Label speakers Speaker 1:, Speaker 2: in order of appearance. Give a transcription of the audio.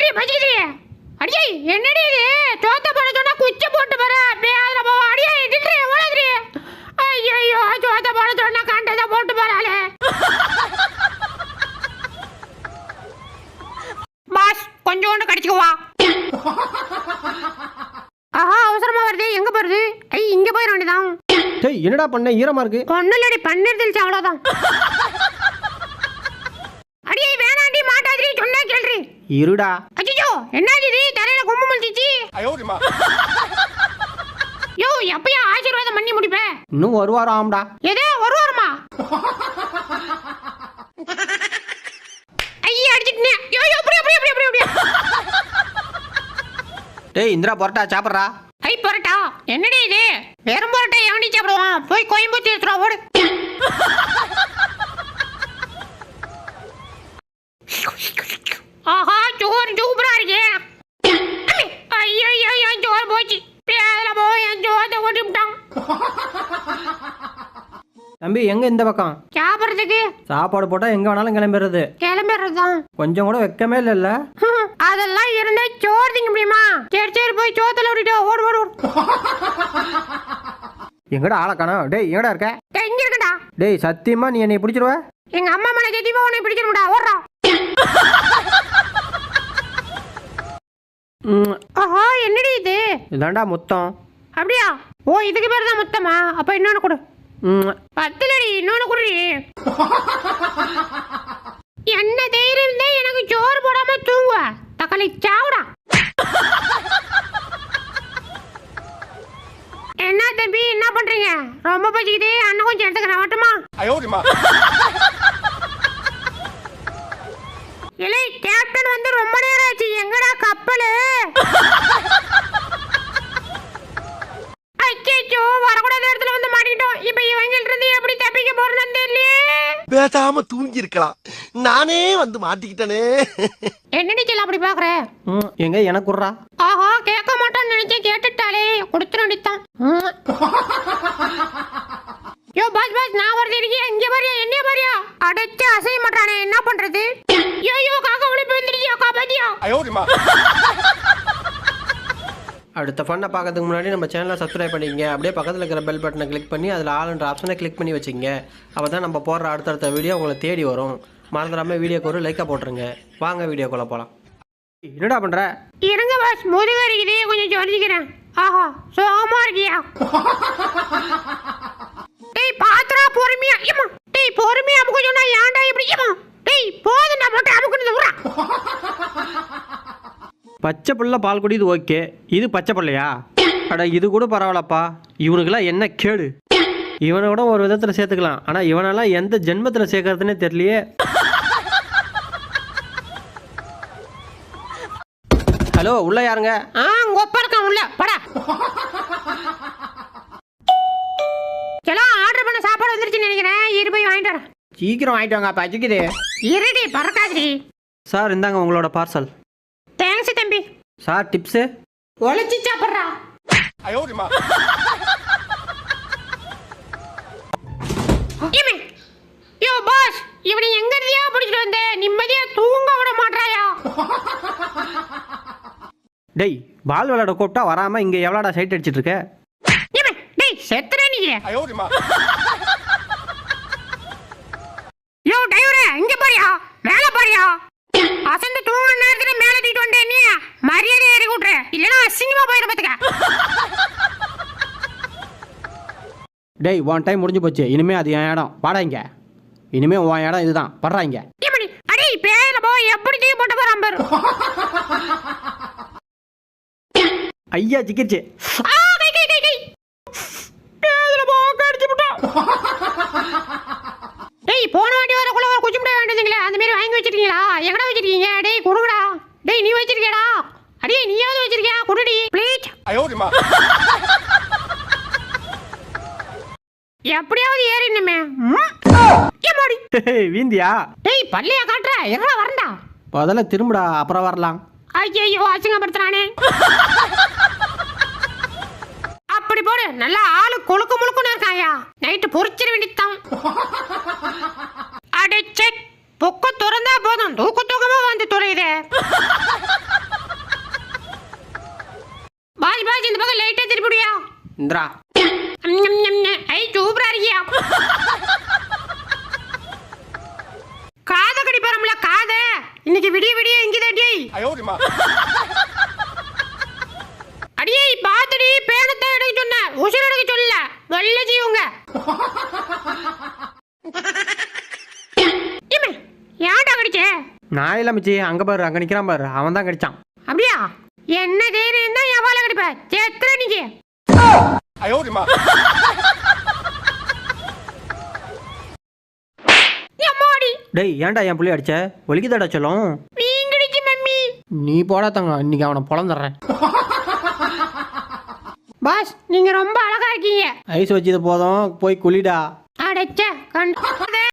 Speaker 1: நின்றி பச்சிக்கிறிய அடியே என்னடி இது தோத்த போட சொன்னா குச்சி போட்டு வர பேதுல போ அடியே நின்றி ஓடுறீ ஐயோ தோத்த போட சொன்னா கண்டத போட்டு வராளே பாஸ் கொஞ்சோண்டு கடிச்சுக்குவா ஆஹா அவசரமா வருது எங்க போறது இங்க போயிட வேண்டியதான்
Speaker 2: டேய் என்னடா பண்ண ஈரமா இருக்கு
Speaker 1: ஒண்ணுலடி பன்னீர் தெளிச்சு அவ்வளவுதான் அடியே வேணாண்டி மாட்டாதிரி சொன்னா கேள்றி
Speaker 2: இருடா
Speaker 1: அச்சோ என்னாச்சு இது தரையில கும்பு முழிச்சிச்சு யோ எப்பயா ஆசீர்வாதம் பண்ணி முடிப்பே
Speaker 2: இன்னும் ஒரு வாரம் ஆகும்டா
Speaker 1: எதே ஒரு வாரமா ஐயா அடிச்சிட்டே யோ அப்படி
Speaker 2: டேய் இந்திரா பரோட்டா சாப்பிட்றா
Speaker 1: பரோட்டா என்னடி இது வெறும் பரோட்டா எவனி சாப்பிடுவான் போய் கோயம்புத்தூர் எடுத்துறா ஓடு ஆஹா சோறு சூப்பரா இருக்கே ஐயோ சோறு போச்சு பேதுல போய் என் சோத்தை ஓட்டி விட்டான்
Speaker 2: தம்பி எங்க இந்த பக்கம்
Speaker 1: சாப்பிட்றதுக்கு
Speaker 2: சாப்பாடு போட்டா எங்க வேணாலும்
Speaker 1: கிளம்பிடுறதுதான்
Speaker 2: கொஞ்சம் கூட வெக்கமே இல்ல
Speaker 1: அதெல்லாம் இருந்தா சோறு திங்க முடியுமா சரி போய் சோத்துல ஓடிட்டு ஓடு
Speaker 2: எங்கடா ஆளை காணோம் டேய் எங்கடா இருக்க
Speaker 1: எங்க இருக்கடா
Speaker 2: டேய் சத்தியமா நீ என்னை பிடிச்சிருவ
Speaker 1: எங்க அம்மா மேல சத்தியமா உன்னை பிடிச்சிருமுடா ஓடுறா ஆஹா என்னடி இது
Speaker 2: இதாண்டா முத்தம்
Speaker 1: அப்படியா ஓ இதுக்கு பேர் தான் முத்தமா அப்ப இன்னொன்னு கொடு 10 இன்னொன்னு குடி என்ன தைரியம் தான் எனக்கு சோறு போடாம தூங்குவ தக்காளி சாவுடா என்ன தம்பி என்ன பண்றீங்க ரொம்ப பசிக்குது அண்ணன் கொஞ்சம் எடுத்துக்கிறேன் மட்டுமா இல்லை கேப்டன் வந்து ரொம்ப நேரம் ஆச்சு எங்கடா கப்பல் ஐயோ வரக்கூடாத இடத்துல வந்து மாட்டிக்கிட்டோம் இப்ப இவங்கள்ட்ட இருந்து எப்படி தப்பிக்க போறேன்னு தெரியலையே
Speaker 3: பேசாம தூங்கி இருக்கலாம் நானே வந்து மாட்டிக்கிட்டனே
Speaker 1: என்னடி செல்ல அப்படி பாக்குற
Speaker 2: எங்க எனக்கு குடுறா
Speaker 1: ஆஹா கேட்க மாட்டான்னு நினைச்சேன் கேட்டுட்டாலே கொடுத்துட வேண்டியதான் யோ பாஸ் நான் வரது இருக்கேன் இங்க பாரியா என்ன பாரியா அடைச்சு அசைய மாட்டானே என்ன பண்றது ஐயோ காக்கா உள்ள போயிருந்தியா காப்பாத்தியா
Speaker 2: அடுத்த ஃபன்னை பார்க்கறதுக்கு முன்னாடி நம்ம சேனலை சப்ஸ்கிரைப் பண்ணிக்கங்க அப்படியே பக்கத்தில் இருக்கிற பெல் பட்டனை கிளிக் பண்ணி அதில் ஆல்ன்ற ஆப்ஷனை கிளிக் பண்ணி வச்சுங்க அப்போ தான் நம்ம போடுற அடுத்தடுத்த வீடியோ உங்களை தேடி வரும் மறந்துடாமல் வீடியோக்கு ஒரு லைக்காக போட்டுருங்க வாங்க வீடியோக்குள்ளே போகலாம் என்னடா பண்ணுற
Speaker 1: இருங்க பாஸ் முதுகரி இதே கொஞ்சம் சொல்லிக்கிறேன் ஆஹா சோகமா இருக்கியா டேய் பாத்ரா பொறுமையா ஏமா டேய் பொறுமையா அமுக்கு சொன்னா ஏன்டா இப்படி ஏமா டேய் போதும் நான் மட்டும் அமுக்குனது விடுறா
Speaker 2: பச்சை பிள்ளை பால் குடிது ஓகே இது பச்சை பிள்ளையா அட இது கூட பரவாயில்லப்பா இவனுக்கெல்லாம் என்ன கேடு இவனை கூட ஒரு விதத்தில் சேர்த்துக்கலாம் ஆனால் இவனெல்லாம் எந்த ஜென்மத்தில் சேர்க்கறதுனே தெரியலையே ஹலோ உள்ள யாருங்க
Speaker 1: கொப்பா இருக்கான் உள்ள படா எல்லாம் ஆர்டர் பண்ண சாப்பாடு வந்துருச்சுன்னு நினைக்கிறேன் இரு போய் வாங்கிட்டு வரேன்
Speaker 2: சீக்கிரம் வாங்கிட்டு வாங்க பச்சிக்குது
Speaker 1: இருடி பறக்காதடி
Speaker 2: சார் இந்தாங்க உங்களோட பார்சல்
Speaker 1: தேங்க்ஸ் தம்பி
Speaker 2: சார் டிப்ஸு
Speaker 1: ஒளிச்சு சாப்பிட்றா யோ பாஸ் இவனை எங்க இருந்தியா பிடிச்சிட்டு வந்த நிம்மதியா தூங்க விட மாட்டாயா
Speaker 2: டேய் பால் விளையாட கூப்பிட்டா வராமல் இங்கே எவ்வளோடா சைட் அடிச்சிட்டு இருக்க
Speaker 1: டேய் செத்துற நீ யோ டிரைவரே இங்க பாரியா மேல பாரியா அசந்து தூங்குற நேரத்துல மேல தூக்கிட்டு வந்தே நீ மரியாதை ஏறி விட்ற இல்லனா அசிங்கமா போயிட பாத்துக்க
Speaker 2: டேய் ஒன் டைம் முடிஞ்சு போச்சு இனிமே அது என் இடம் வாடா இங்க இனிமே உன் இடம் இதுதான் படுறா இங்க
Speaker 1: அடே பேர போய் எப்படி தூக்கி போட்டு போறான் பாரு
Speaker 2: ஐயா சிக்கிச்சு
Speaker 1: டேய் போன வாட்டி வரக்குள்ள ஒரு குச்சி முட்டை வேண்டியதுங்களே அந்த மாதிரி வாங்கி வச்சிருக்கீங்களா எங்கடா வச்சிருக்கீங்க டேய் குடுங்கடா டேய் நீ வச்சிருக்கேடா அடியே நீயாவது வச்சிருக்கியா குடுடி ப்ளீஸ் எப்படியாவது ஏறினுமே ஏமாடி
Speaker 2: வீந்தியா
Speaker 1: டேய் பல்லையா காட்டுற எங்கடா வரண்டா
Speaker 2: முதல்ல திரும்புடா அப்புறம் வரலாம்
Speaker 1: ஐயோ அசிங்கப்படுத்துறானே அப்படி போடு நல்லா ஆளு கொழுக்கு முழுக்குன்னு இருக்காயா நைட்டு பொறிச்சிட வேண்டியதான் அடைச்சே பொக்க திறந்தா போதும் தூக்கமா வந்து துறையுதே திருப்பிடியா
Speaker 2: இந்திரா
Speaker 1: ஐ சூப்பரா இருக்கியா காத கடிப்பாரம்ல காத இன்னைக்கு விடிய விடிய இங்கதான் அடியே பாத்துடி பேனத்தை எடுக்க சொன்ன உசுர் எடுக்க சொல்ல வெள்ள ஜீவங்க ஏன்டா கடிச்சே
Speaker 2: நான் இல்லை மிச்சி அங்கே பாரு அங்கே நிற்கிறான் பாரு அவன் தான் கடிச்சான்
Speaker 1: அப்படியா என்ன தைரியம் தான் என் வாழ கடிப்ப செத்துற நீங்க
Speaker 2: டேய் ஏன்டா என் புள்ளி அடிச்ச ஒலிக்குதாடா சொல்லும்
Speaker 1: வீங்கடிச்சு மம்மி
Speaker 2: நீ போடா தங்க இன்னைக்கு அவனை பொழந்துடுறேன்
Speaker 1: பாஸ் நீங்க ரொம்ப அழகா இருக்கீங்க
Speaker 2: ஐஸ் வச்சது போதும் போய் குளிடா
Speaker 1: அடைச்ச கண்டு